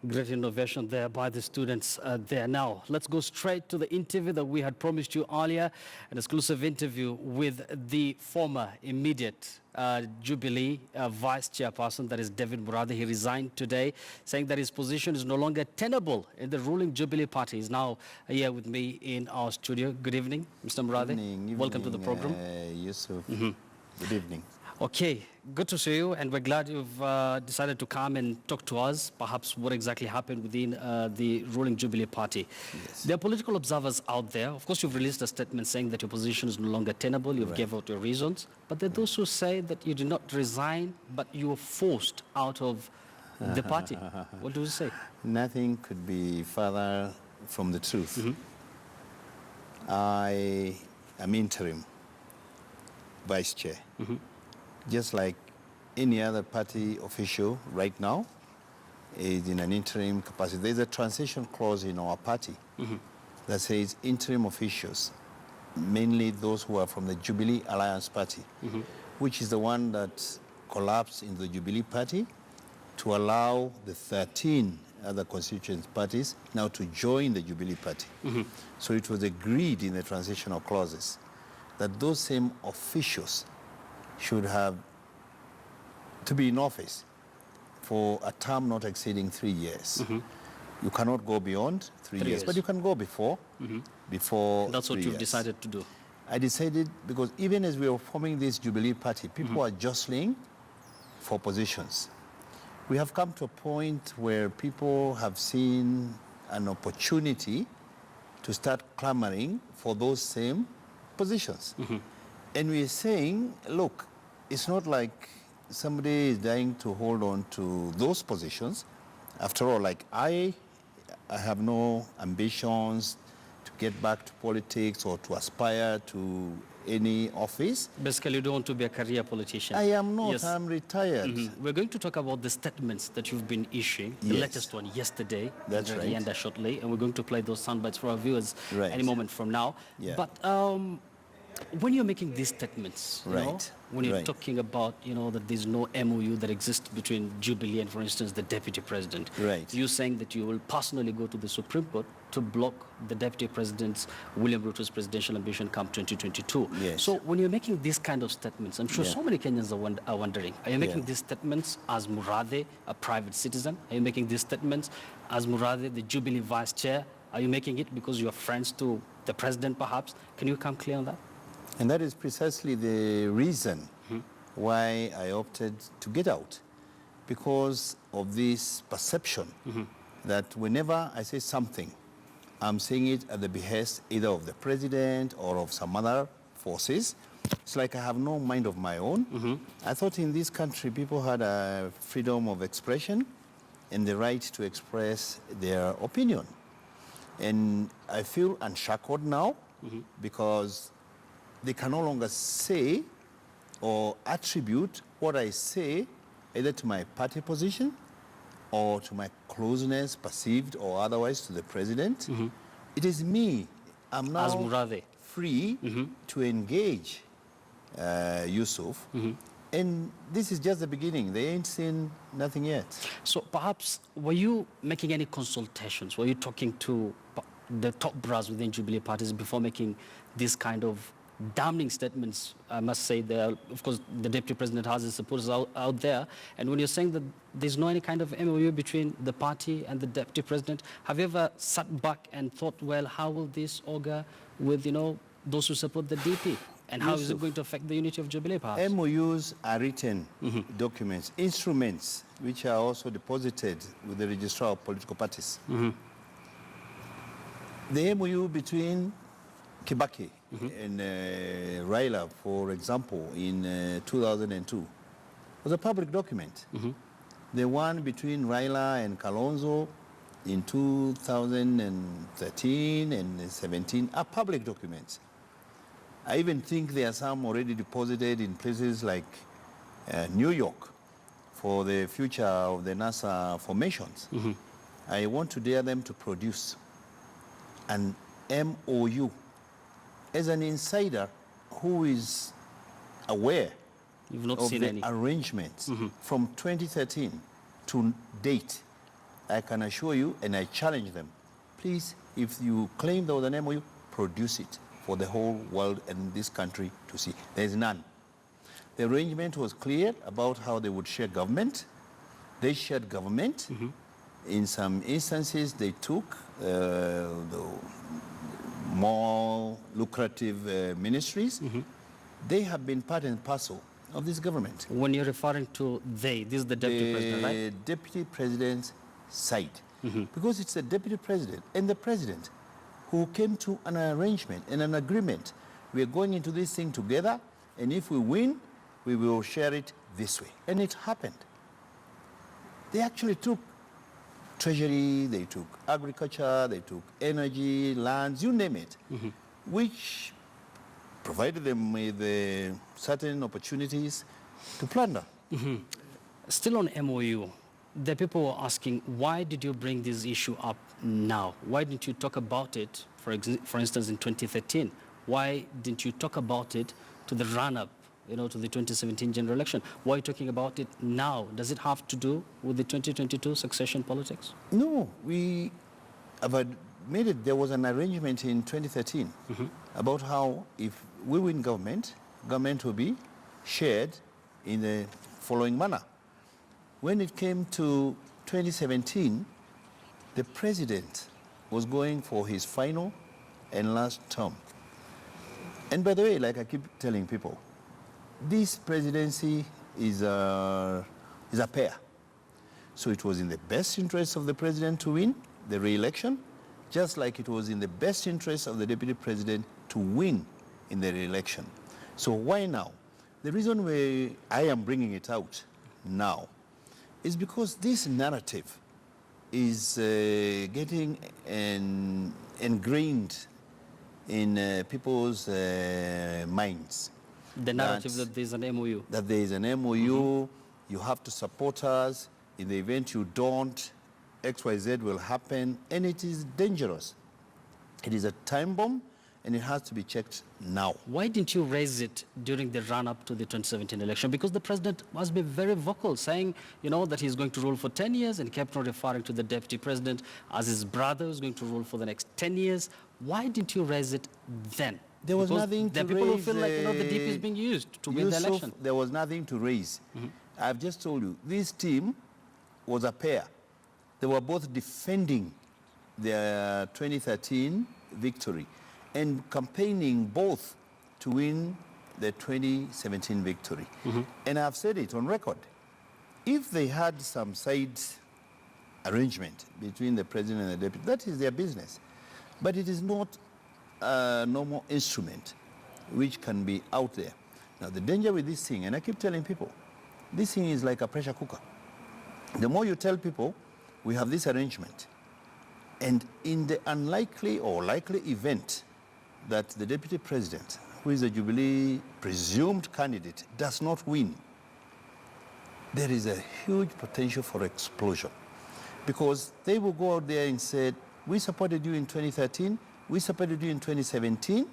Great innovation there by the students there. Now, let's go straight to the interview that we had promised you earlier, an exclusive interview with the former immediate Jubilee vice chairperson, that is David Murathe. He resigned today, saying that his position is no longer tenable in the ruling Jubilee party. He's now here with me in our studio. Good evening, Mr. Murathe. Evening, welcome to the program. Yusuf. Good evening. Okay, good to see you, and we're glad you've decided to come and talk to us, perhaps what exactly happened within the ruling Jubilee party. Yes. There are political observers out there. Of course, you've released a statement saying that your position is no longer tenable. You've gave out your reasons. But there are those who say that you did not resign, but you were forced out of the party. What do you say? Nothing could be further from the truth. I am interim vice chair. Just like any other party official right now is in an interim capacity. There's a transition clause in our party that says interim officials, mainly those who are from the Jubilee Alliance Party, which is the one that collapsed in the Jubilee Party to allow the 13 other constituent parties now to join the Jubilee Party. So it was agreed in the transitional clauses that those same officials should have to be in office for a term not exceeding 3 years. You cannot go beyond 3 years, but you can go before. Before that's what you've decided to do. I decided because even as we were forming this Jubilee Party, people are jostling for positions. We have come to a point where people have seen an opportunity to start clamoring for those same positions. And we're saying, look, it's not like somebody is dying to hold on to those positions. After all, like I have no ambitions to get back to politics or to aspire to any office. Basically, you don't want to be a career politician. I am not. Yes. I'm retired. We're going to talk about the statements that you've been issuing, the latest one yesterday. That's right. And shortly, and we're going to play those sound bites for our viewers any moment from now. Yeah. But when you're making these statements, you know, when you're talking about, that there's no MOU that exists between Jubilee and, for instance, the deputy president, you're saying that you will personally go to the Supreme Court to block the deputy president's, William Ruto's presidential ambition come 2022. Yes. So when you're making these kind of statements, I'm sure so many Kenyans are wondering, are you making these statements as Murathe, a private citizen? Are you making these statements as Murathe, the Jubilee vice chair? Are you making it because you're friends to the president, perhaps? Can you come clear on that? And that is precisely the reason why I opted to get out, because of this perception that whenever I say something, I'm saying it at the behest either of the president or of some other forces. It's like I have no mind of my own. I thought in this country people had a freedom of expression and the right to express their opinion. And I feel unshackled now because they can no longer say or attribute what I say either to my party position or to my closeness, perceived or otherwise, to the president. It is me. I'm now as Murathe free to engage Yusuf. And this is just the beginning. They ain't seen nothing yet. So perhaps, were you making any consultations? Were you talking to the top brass within Jubilee parties before making this kind of damning statements? I must say, there, of course, the deputy president has his supporters out there. And when you're saying that there's no any kind of MOU between the party and the deputy president, have you ever sat back and thought, well, how will this augur with, those who support the DP? And how is it going to affect the unity of Jubilee, perhaps? MOUs are written documents, instruments, which are also deposited with the registrar of political parties. The MOU between Kibaki and Raila, for example, in 2002, was a public document. The one between Raila and Kalonzo in 2013 and 17 are public documents. I even think there are some already deposited in places like New York for the future of the NASA formations. I want to dare them to produce an MOU. As an insider who is aware You've not of seen the any arrangements from 2013 to date, I can assure you, and I challenge them, please, if you claim there was an MOU, produce it for the whole world and this country to see. There is none. The arrangement was clear about how they would share government. They shared government. In some instances, they took the more lucrative ministries. They have been part and parcel of this government. When you're referring to they, this is the deputy president, right? The deputy president's side. Because it's the deputy president and the president who came to an arrangement and an agreement. We are going into this thing together, and if we win, we will share it this way. And it happened. They actually took treasury, they took agriculture, they took energy, lands, you name it, which provided them with certain opportunities to plunder. Still on MOU, the people were asking, why did you bring this issue up now? Why didn't you talk about it, for instance, in 2013? Why didn't you talk about it to the run-up, to the 2017 general election? Why are you talking about it now? Does it have to do with the 2022 succession politics? No, we have made it. There was an arrangement in 2013 about how if we win government will be shared in the following manner. When it came to 2017, the president was going for his final and last term. And by the way, like I keep telling people, this presidency is a pair. So it was in the best interest of the president to win the re-election, just like it was in the best interest of the deputy president to win in the re-election. So why now? The reason why I am bringing it out now is because this narrative is getting ingrained in people's minds. The narrative that there's an MOU. That there is an MOU, you have to support us. In the event you don't, XYZ will happen, and it is dangerous. It is a time bomb, and it has to be checked now. Why didn't you raise it during the run-up to the 2017 election? Because the president must be very vocal, saying, that he's going to rule for 10 years, and kept on referring to the deputy president as his brother who's going to rule for the next 10 years. Why didn't you raise it then? There was because nothing to raise. The people who feel like, the DP is being used to win the election. There was nothing to raise. I've just told you, this team was a pair. They were both defending their 2013 victory and campaigning both to win the 2017 victory. And I've said it on record. If they had some side arrangement between the president and the deputy, that is their business. But it is not a normal instrument which can be out there. Now, the danger with this thing, and I keep telling people, this thing is like a pressure cooker. The more you tell people, we have this arrangement, and in the unlikely or likely event that the deputy president, who is a Jubilee presumed candidate, does not win, there is a huge potential for explosion. Because they will go out there and say, we supported you in 2013, we supported you in 2017,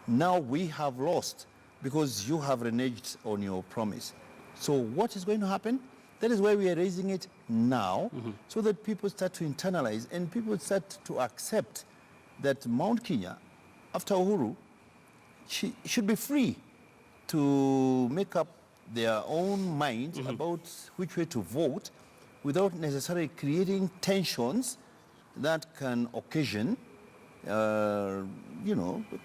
now we have lost because you have reneged on your promise. So what is going to happen? That is why we are raising it now, so that people start to internalize and people start to accept that Mount Kenya, after Uhuru, should be free to make up their own minds about which way to vote without necessarily creating tensions that can occasion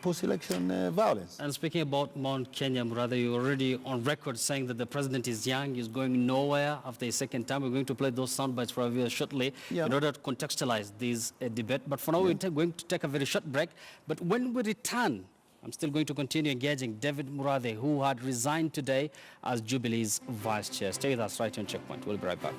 post-election violence. And speaking about Mount Kenya, Murathe, you're already on record saying that the president is young, he's going nowhere after his second term. We're going to play those sound bites for our viewers shortly in order to contextualize this debate. But for now, we're going to take a very short break. But when we return, I'm still going to continue engaging David Murathe, who had resigned today as Jubilee's vice chair. Stay with us right on Checkpoint. We'll be right back.